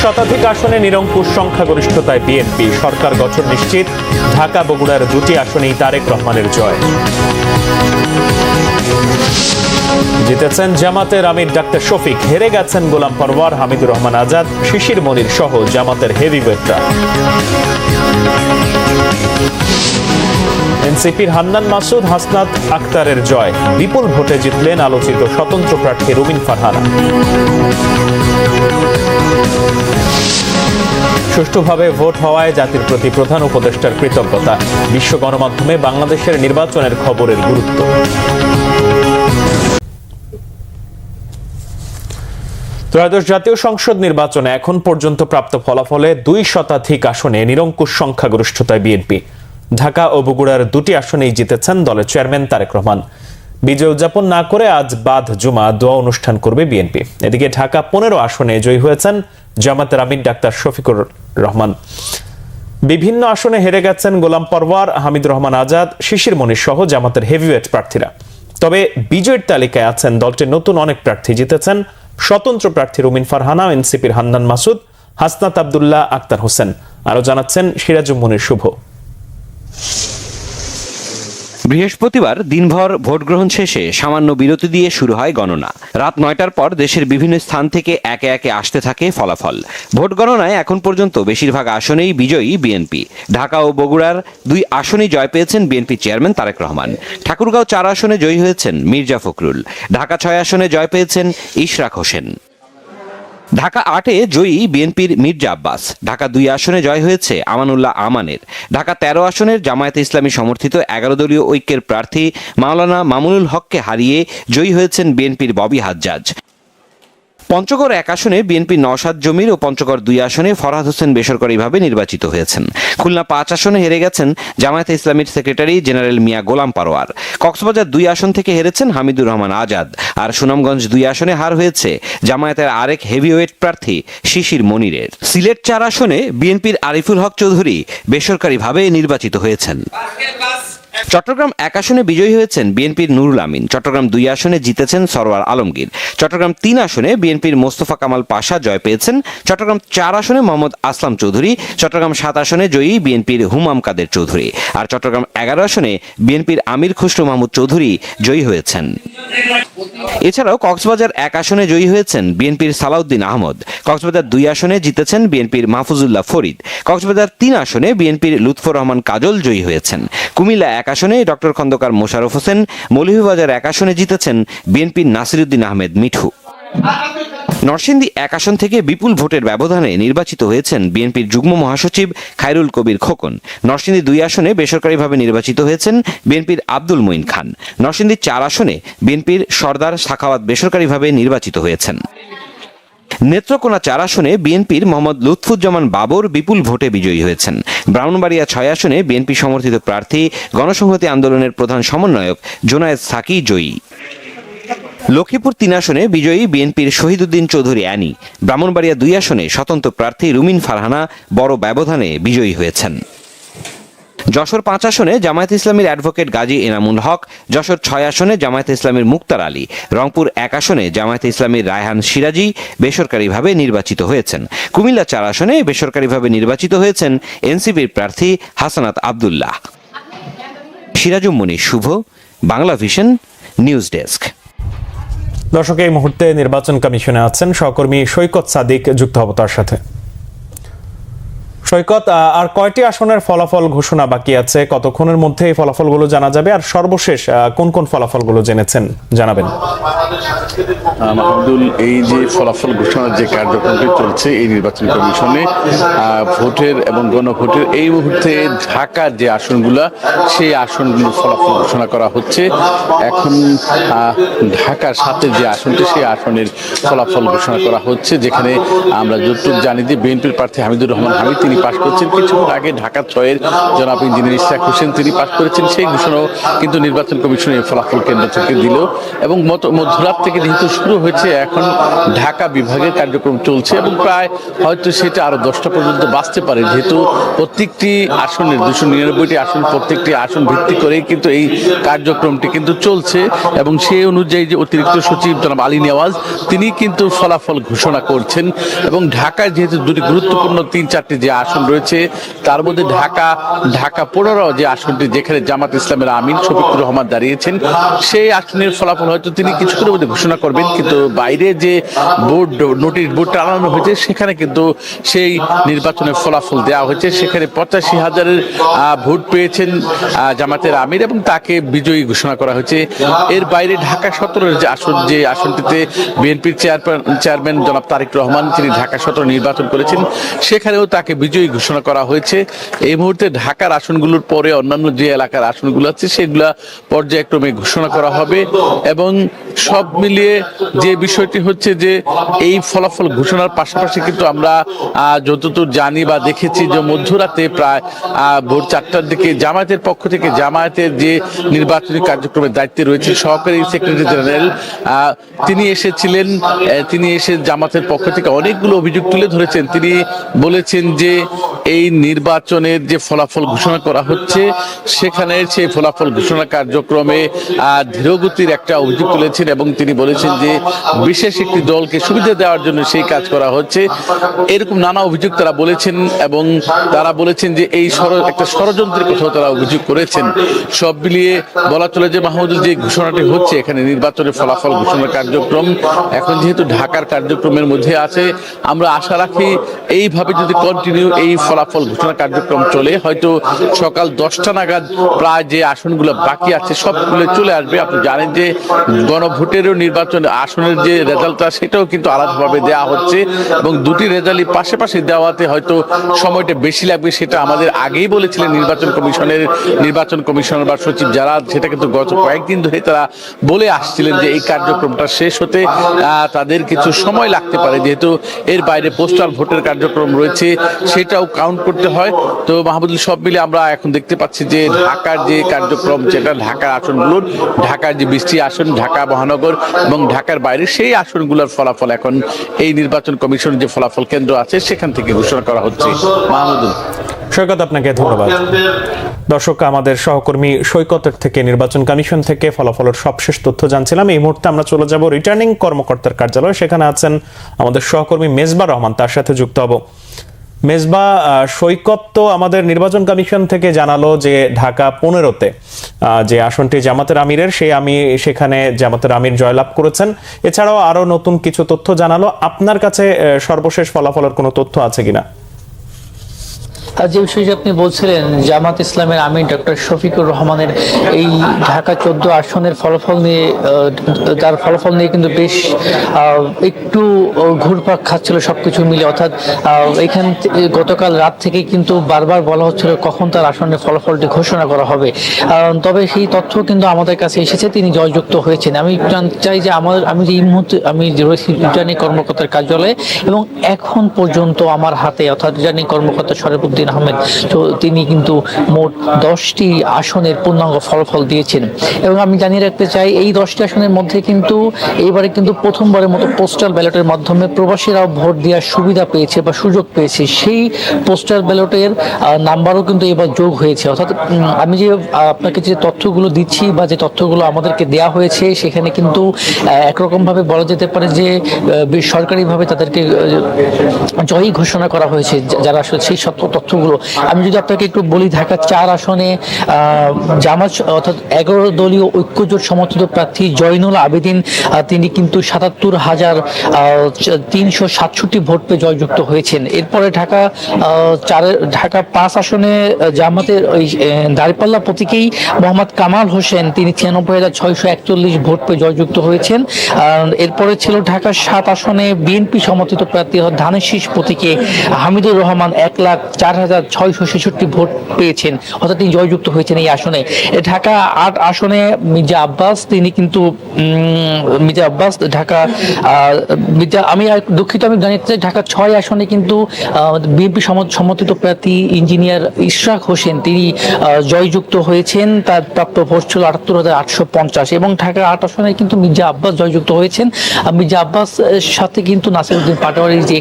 শতাধিক আসনে নিরঙ্কুশ সংখ্যাগরিষ্ঠতায় বিএনপি, সরকার গঠন নিশ্চিত। ঢাকা বগুড়ার দুটি আসনেই তারেক রহমানের জয়। জিতেছেন জামাতের আমির ডাক্তার শফিক, হেরে গেছেন গোলাম পরওয়ার, হামিদুর রহমান আজাদ, শিশির মনির সহ জামাতের হেভিওয়েটরা। এনসিপির হান্নান মাসুদ, হাসনাত আক্তারের জয়, বিপুল ভোটে জিতলেন আলোচিত স্বতন্ত্র প্রার্থী রুমিন ফারহানা। সুষ্ঠুভাবে ভোট হওয়ায় জাতির প্রতি প্রধান উপদেষ্টার কৃতজ্ঞতা। বিশ্ব গণমাধ্যমে বাংলাদেশের নির্বাচনের খবরের গুরুত্ব। ত্রয়োদশ জাতীয় সংসদ নির্বাচনে এখন পর্যন্ত প্রাপ্ত ফলাফলে 2 শতাধিক আসনে নিরঙ্কুশ সংখ্যাগরিষ্ঠতায় বিএনপি। ঢাকা ও বগুড়ার দুটি আসনেই জিতেছেন দলের চেয়ারম্যান তারেক রহমান। বিজয় উদযাপন না করে আজ বাদ জুমা দোয়া অনুষ্ঠান করবে বিএনপি। এদিকে ঢাকা 15 আসনে জয়ী হয়েছেন জামাতের আমির ডাক্তার শফিকুর রহমান। বিভিন্ন আসনে হেরে গেছেন গোলাম পরওয়ার, হামিদুর রহমান আজাদ, শিশির মনির সহ জামাতের হেভিওয়েট প্রার্থীরা। তবে বিজয়ের তালিকায় আছেন দলটির নতুন অনেক প্রার্থী। জিতেছেন স্বতন্ত্র প্রার্থী রুমিন ফারহানা, এনসিপির হান্নান মাসুদ, হাসনাত আব্দুল্লাহ, আক্তার হোসেন। আরো জানাচ্ছেন সিরাজুম মনির শুভ। বৃহস্পতিবার দিনভর ভোট গ্রহণ শেষে সামান্য বিরতি দিয়ে শুরু হয় গণনা। রাত 9টার পর দেশের বিভিন্ন স্থান থেকে একে একে আসতে থাকে ফলাফল। ভোট গণনায় এখন পর্যন্ত বেশিরভাগ আসনেই বিজয়ী বিএনপি। ঢাকা ও বগুড়ার 2 আসনেই জয় পেয়েছেন বিএনপি চেয়ারম্যান তারেক রহমান। ঠাকুরগাঁও 4 আসনে জয়ী হয়েছেন মির্জা ফখরুল। ঢাকা 6 আসনে জয় পেয়েছেন ইশরাক হোসেন। ঢাকা 8-এ জয়ী বিএনপির মির্জা আব্বাস। ঢাকা 2 আসনে জয় হয়েছে আমানুল্লাহ আমানের। ঢাকা 13 আসনের জামায়াতে ইসলামী সমর্থিত 11 দলীয় ঐক্যের প্রার্থী মাওলানা মামুনুল হককে হারিয়ে জয়ী হয়েছেন বিএনপির ববি হাজ্জাজ। পঞ্চগড় 1 আসনে বিএনপির নওশাদ জমির ও পঞ্চগড় 2 আসনে ফরহাদ হোসেন বেসরকারিভাবে নির্বাচিত হয়েছেন। খুলনা 5 আসনে হেরে গেছেন জামায়াতে ইসলামীর সেক্রেটারি জেনারেল মিয়া গোলাম পারোয়ার। কক্সবাজার 2 আসন থেকে হেরেছেন হামিদুর রহমান আজাদ। আর সুনামগঞ্জ 2 আসনে হার হয়েছে জামায়াতের আরেক হেভিওয়েট প্রার্থী শিশির মনিরের। সিলেট 4 আসনে বিএনপির আরিফুল হক চৌধুরী বেসরকারিভাবে নির্বাচিত হয়েছেন। চট্টগ্রাম 1 আসনে বিজয়ী হয়েছেন বিএনপির নুরুল আমিন। চট্টগ্রাম 2 আসনে জিতেছেন সরওয়ার আলমগীর। চট্টগ্রাম 3 আসনে বিএনপির মোস্তফা কামাল পাশা জয় পেয়েছেন। চট্টগ্রাম 4 আসনে মোহাম্মদ আসলাম চৌধুরী। চট্টগ্রাম 7 আসনে জয়ী বিএনপির হুমাম কাদের চৌধুরী। আর চট্টগ্রাম 11 আসনে বিএনপির আমির খুসরো মাহমুদ চৌধুরী জয়ী হয়েছেন। এছাড়াও কক্সবাজার 1 আসনে জয়ী হয়েছেন বিএনপির সালাউদ্দিন আহমদ। কক্সবাজার 2 আসনে জিতেছেন বিএনপির মাহফুজুল্লাহ ফরিদ। কক্সবাজার 3 আসনে বিএনপির লুৎফর রহমান কাজল জয়ী হয়েছেন। কুমিল্লা 1 আসনে ডক্টর খন্দকার মোশাররফ হোসেন। মৌলভীবাজার 1 আসনে জিতেছেন বিএনপির নাসিরউদ্দিন আহমেদ মিঠু। নরসিংদী 1 আসন থেকে বিপুল ভোটের ব্যবধানে নির্বাচিত হয়েছেন বিএনপির যুগ্ম মহাসচিব খায়রুল কবির খোকন। নরসিংদী 2 আসনে বেসরকারিভাবে নির্বাচিত হয়েছেন বিএনপির আব্দুল মঈন খান। নরসিংদী 4 আসনে বিএনপির সর্দার সাখাওয়াত বেসরকারিভাবে নির্বাচিত হয়েছেন। নেত্রকোনা 4 আসনে বিএনপির মোহাম্মদ লুৎফুজ্জামান বাবর বিপুল ভোটে বিজয়ী হয়েছেন। ব্রাহ্মণবাড়িয়া 6 আসনে বিএনপি সমর্থিত প্রার্থী গণসংহতি আন্দোলনের প্রধান সমন্বয়ক জোনায়েদ সাকি জয়ী। লক্ষ্মীপুর 3 আসনে বিজয়ী বিএনপির শহীদউদ্দিন চৌধুরী অ্যানি। ব্রাহ্মণবাড়িয়া 2 আসনে স্বতন্ত্র প্রার্থী রুমিন ফারহানা বড় ব্যবধানে বিজয়ী হয়েছেন। যশোর 5 আসনে জামায়াতে ইসলামীর অ্যাডভোকেট গাজী এনামুল হক। যশোর 6 আসনে জামায়াতে ইসলামীর মুক্তার আলী। রংপুর 1 আসনে জামায়াতে ইসলামীর রায়হান সিরাজি বেসরকারিভাবে নির্বাচিত হয়েছেন। কুমিল্লা 4 আসনে বেসরকারিভাবে নির্বাচিত হয়েছেন এনসিপির প্রার্থী হাসনাত আব্দুল্লাহ। সিরাজুম মনির শুভ, বাংলা ভিশন, নিউজ ডেস্ক। দর্শক, এই মুহূর্তে নির্বাচন কমিশনে আছেন সহকর্মী সৈকত সাদিক, যুক্ত হব তার সাথে। সৈকত, আর কয়টি আসনের ফলাফল ঘোষণা বাকি আছে? কতক্ষণের মধ্যে এই ফলাফলগুলো জানা যাবে? আর সর্বশেষ কোন কোন ফলাফলগুলো জেনেছেন জানাবেন। মাহমুদুল, এই যে ফলাফল ঘোষণার যে কার্যক্রমটি চলছে এই নির্বাচন কমিশনে ভোটের এবং গণভোটের এই মুহূর্তে ঢাকার যে আসনগুলা সেই আসনগুলোর ফলাফল ঘোষণা করা হচ্ছে। এখন ঢাকার সাথে যে আসনটি সেই আসনের ফলাফল ঘোষণা করা হচ্ছে, যেখানে আমরা যতটুকু জানি যে বিএনপির প্রার্থী হামিদুর রহমান হামিদ তিনি পাশ করেছেন। কিছুক্ষণ আগে ঢাকা 6-এর জনাব ইঞ্জিনিয়ার ইশরাক হোসেন তিনি পাশ করেছেন। সেই ঘোষণাও কিন্তু নির্বাচন কমিশন এই ফলাফল কেন্দ্র থেকে দিল এবং মধ্যরাত থেকে যেহেতু শুরু হয়েছে, এখন ঢাকা বিভাগের কার্যক্রম চলছে এবং প্রায় হয়তো সেটা আরো 10টা পর্যন্ত বাঁচতে পারে, যেহেতু প্রত্যেকটি আসনের 299টি আসন, প্রত্যেকটি আসন ভিত্তি করেই কিন্তু এই কার্যক্রমটি কিন্তু চলছে এবং সেই অনুযায়ী যে অতিরিক্ত সচিব জনাব আলী নেওয়াজ তিনি কিন্তু ফলাফল ঘোষণা করছেন। এবং ঢাকায় যেহেতু দুটি গুরুত্বপূর্ণ 3-4টি যে আসন রয়েছে, তার মধ্যে ঢাকা 15 যে আসনটি, যেখানে জামাত ইসলামের আমিন শফিকুর রহমান দাঁড়িয়েছেন, সেই আসনের ফলাফল হয়তো তিনি কিছুক্ষণের মধ্যে ঘোষণা করবেন। কিন্তু বাইরে যে বোর্ড টানানো হয়েছে, সেখানে কিন্তু সেই নির্বাচনের ফলাফল দেওয়া হয়েছে। সেখানে 85,000-এর ভোট পেয়েছেন জামাতের আমির এবং তাকে বিজয়ী ঘোষণা করা হয়েছে। এর বাইরে ঢাকা 17-এর যে আসনটিতে বিএনপির চেয়ারম্যান জনাব তারেক রহমান তিনি ঢাকা 17 নির্বাচন করেছেন, সেখানেও তাকে বিজয়ী ঘোষণা করা হয়েছে। এই মুহূর্তে ঢাকার আসনগুলোর পরে অন্যান্য যে এলাকার আসনগুলো আছে সেগুলা পর্যায়ক্রমে ঘোষণা করা হবে। এবং সব মিলিয়ে যে বিষয়টি হচ্ছে যে এই ফলাফল ঘোষণার পাশাপাশি কিন্তু আমরা যতদূর জানি বা দেখেছি যে মধ্যরাতে প্রায় ভোর 4টার দিকে জামায়াতের পক্ষ থেকে, জামায়াতের যে নির্বাচনী কার্যক্রমের দায়িত্বে রয়েছে সহকারী সেক্রেটারি জেনারেল, তিনি এসেছিলেন। তিনি এসে জামাতের পক্ষ থেকে অনেকগুলো অভিযোগ তুলে ধরেছেন। তিনি বলেছেন যে এই নির্বাচনের যে ফলাফল ঘোষণা করা হচ্ছে, সেখানে সেই ফলাফল ঘোষণা কার্যক্রমে ধীরগতির একটা অভিযোগ তুলেছেন এবং তিনি বলেছেন যে বিশেষ একটি দলকে সুবিধা দেওয়ার জন্য সেই কাজ করা হচ্ছে, এরকম নানা অভিযোগ তারা বলেছেন। এবং তারা বলেছেন যে এই একটা ষড়যন্ত্রের কথাও তারা অভিযোগ করেছেন। সব মিলিয়ে বলা চলে যে মাহমুদুল, যে ঘোষণাটি হচ্ছে এখানে নির্বাচনের ফলাফল ঘোষণার কার্যক্রম এখন যেহেতু ঢাকার কার্যক্রমের মধ্যে আছে, আমরা আশা রাখি এইভাবে যদি কন্টিনিউ এই ফলাফল ঘোষণা কার্যক্রম চলে, হয়তো সকাল 10টা নাগাদ প্রায় যে আসনগুলো বাকি আছে সবগুলো চলে আসবে। আপনি জানেন যে গণভোটেরও নির্বাচন আসনের যে রেজাল্টটা সেটাও কিন্তু আলাদাভাবে দেওয়া হচ্ছে এবং দুটি রেজাল্টই পাশাপাশি দেওয়াতে হয়তো সময়টা বেশি লাগবে। সেটা আমাদের আগেই বলেছিলেন নির্বাচন কমিশনার বা সচিব যারা, সেটা কিন্তু গত কয়েকদিন ধরে তারা বলে আসছিলেন যে এই কার্যক্রমটা শেষ হতে তাদের কিছু সময় লাগতে পারে, যেহেতু এর বাইরে পোস্টাল ভোটের কার্যক্রম রয়েছে, সেটাও কাউন্ট করতে হয়। তো মাহমুদুল, সব মিলে আমরা এখন দেখতে পাচ্ছি যে ঢাকার যে কার্যক্রম, যেটা ঢাকার আসনগুলোর, ঢাকার যে 20টি আসন, ঢাকা মহানগর এবং ঢাকার বাইরে সেই আসনগুলোর ফলাফল এখন এই নির্বাচন কমিশন যে ফলাফল কেন্দ্র আছে সেখান থেকে ঘোষণা করা হচ্ছে। মাহমুদুল। সৈকত, আপনাকে ধন্যবাদ। দর্শক, আমাদের সহকর্মী সৈকতের থেকে নির্বাচন কমিশন থেকে ফলাফলের সবশেষ তথ্য জানছিলাম। এই মুহূর্তে আমরা চলে যাব রিটার্নিং কর্মকর্তার কার্যালয়। সেখানে আছেন আমাদের সহকর্মী মেজবা রহমান, তার সাথে যুক্ত হব। মেজবা, সৈকত তো আমাদের নির্বাচন কমিশন থেকে জানালো যে ঢাকা 15-তে যে আসনটি জামাতের আমিরের, সেখানে জামাতের আমির জয়লাভ করেছেন। এছাড়াও আরো নতুন কিছু তথ্য জানালো। আপনার কাছে সর্বশেষ ফলাফলের কোনো তথ্য আছে কিনা? যে বিষয়টি আপনি বলছিলেন, জামাত ইসলামের আমির ডক্টর শফিকুর রহমানের এই ঢাকা 14 আসনের ফলাফল নিয়ে, তার ফলাফল নিয়ে কিন্তু বেশ একটু ঘুরপাক খাচ্ছিল সবকিছু মিলে। অর্থাৎ এখান গতকাল রাত থেকে কিন্তু বারবার বলা হচ্ছিল কখন তার আসনের ফলাফলটি ঘোষণা করা হবে। তবে সেই তথ্য কিন্তু আমাদের কাছে এসেছে, তিনি জয়যুক্ত হয়েছেন। আমি চাই যে আমি যে এই মুহূর্তে আমি রয়েছি রিটার্নিং কর্মকর্তার কার্যালয়ে এবং এখন পর্যন্ত আমার হাতে, অর্থাৎ রিটার্নিং কর্মকর্তা শরীফুদ্দিন আহমেদ, তো তিনি কিন্তু মোট 10টি আসনের পূর্ণাঙ্গ ফলাফল দিয়েছেন। এবং আমি জানিয়ে রাখতে চাই, এই 10টি আসনের মধ্যে কিন্তু এইবারে কিন্তু প্রথমবারের মতো পোস্টাল ব্যালটের মাধ্যমে প্রবাসীরাও ভোট দেওয়ার সুবিধা পেয়েছে বা সুযোগ পেয়েছে। সেই পোস্টাল ব্যালটের নাম্বারও কিন্তু এবার যোগ হয়েছে। অর্থাৎ আমি যে আপনাকে যে তথ্যগুলো দিচ্ছি বা যে তথ্যগুলো আমাদেরকে দেওয়া হয়েছে, সেখানে কিন্তু একরকমভাবে বলা যেতে পারে যে সরকারিভাবে তাদেরকে জয়ী ঘোষণা করা হয়েছে, যারা আসলে সেই সব তথ্যগুলো। আমি যদি আপনাকে একটু বলি, ঢাকা 4 আসনে জামাত অর্থাৎ 11 দলীয় ঐক্যজোট সমর্থিত প্রার্থী জয়নুল আবেদিন, তিনি কিন্তু 77,367 ভোট পেয়ে জয়যুক্ত হয়েছেন। এরপরে ঢাকা 5 আসনে জামাতের ওই দাঁড়িপাল্লা প্রতীকেই মোহাম্মদ কামাল হোসেন, তিনি 96,641 ভোট পেয়ে জয়যুক্ত হয়েছেন। এরপরে ছিল ঢাকা 7 আসনে বিএনপি সমর্থিত প্রার্থী ধানের শীষ প্রতীকে হামিদুর রহমান 1,04,000 99,666 ভোট পেয়েছেন, অর্থাৎ তিনি জয়যুক্ত হয়েছেন এই আসনে। ঢাকা 8 আসনে মির্জা আব্বাস, তিনি কিন্তু মির্জা আব্বাস ঢাকা আমি দুঃখিত, আমি জানাতে চাই ঢাকা 6 আসনে কিন্তু বিএনপি সমর্থিত প্রার্থী ইঞ্জিনিয়ার ইশরাক হোসেন তিনি জয়যুক্ত হয়েছেন। তার প্রাপ্ত ভোট ছিল 78,850 এবং ঢাকা 8 আসনে কিন্তু মির্জা আব্বাস জয়যুক্ত হয়েছেন। মির্জা আব্বাস সাথে কিন্তু নাসিরউদ্দিন পাটোয়ারির যে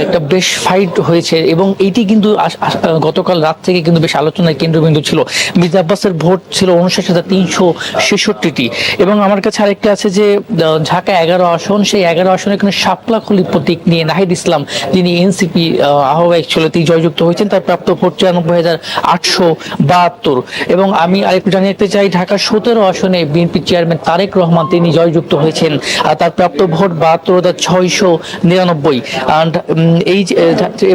একটা বেশ ফাইট হয়েছে এবং এইটি কিন্তু গতকাল রাত থেকে কিন্তু বেশ আলোচনার কেন্দ্রবিন্দু ছিল। মির্জা আব্বাসের ভোট ছিল 59,366টি এবং আমার কাছে আরেকটা আছে যে ঢাকা 11 আসন, সেই 11 আসনে কিন্তু শাপলাখুলি প্রতীক নিয়ে নাহিদ ইসলাম যিনি এনসিপি আহ্বায়ক ছিল তিনি জয়যুক্ত হয়েছেন। তার প্রাপ্ত ভোট 93,872 এবং আমি আরেকটু জানাতে চাই ঢাকা 17 আসনে বিএনপি চেয়ারম্যান তারেক রহমান তিনি জয়যুক্ত হয়েছেন। তার প্রাপ্ত ভোট 72,699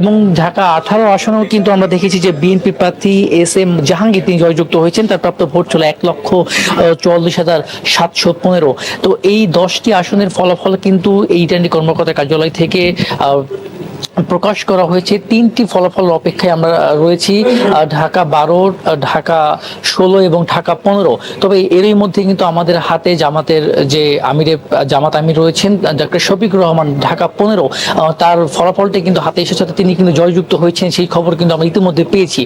এবং ঢাকা 18 আসনেও কিন্তু আমরা দেখেছি যে বিএনপি প্রার্থী SM জাহাঙ্গীর তিনি জয়যুক্ত হয়েছেন। তার প্রাপ্ত ভোট ছিল 1,44,715। তো এই 10টি আসনের ফলাফল কিন্তু এই রিটার্নিং কর্মকর্তা কার্যালয় থেকে প্রকাশ করা হয়েছে। 3টি ফলাফল অপেক্ষায় আমরা রয়েছি, ঢাকা 12, ঢাকা 16 এবং ঢাকা 15। তবে এরই মধ্যে কিন্তু আমাদের হাতে জামাতের যে জামাত আমির রয়েছেন ডক্টর শফিকুর রহমান ঢাকা 15, তার ফলাফলটি কিন্তু হাতে এসেছে, তিনি কিন্তু জয়যুক্ত হয়েছেন সেই খবর কিন্তু আমরা ইতিমধ্যে পেয়েছি।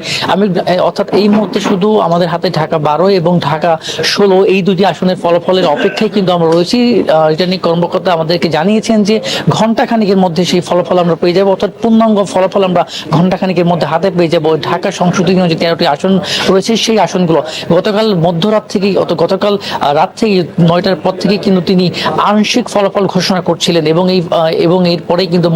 অর্থাৎ এই মুহূর্তে শুধু আমাদের হাতে ঢাকা 12 এবং ঢাকা 16 এই দুটি আসনের ফলাফলের অপেক্ষায় কিন্তু আমরা রয়েছি। রিটার্নিং কর্মকর্তা আমাদেরকে জানিয়েছেন যে ঘণ্টাখানিকের মধ্যে সেই ফলাফল আমরা পেয়ে যাবো, অর্থাৎ পূর্ণাঙ্গ ফলাফল আমরা ঘণ্টাখানিকের মধ্যে হাতে পেয়ে যাবো। ঢাকা সংসদীয় যে 13টি আসন রয়েছে সেই আসনগুলো গতকাল রাত থেকে 9টার পর থেকে কিন্তু তিনি আংশিক ফলাফল ঘোষণা করছিলেন এবং এরপরেই কিন্তু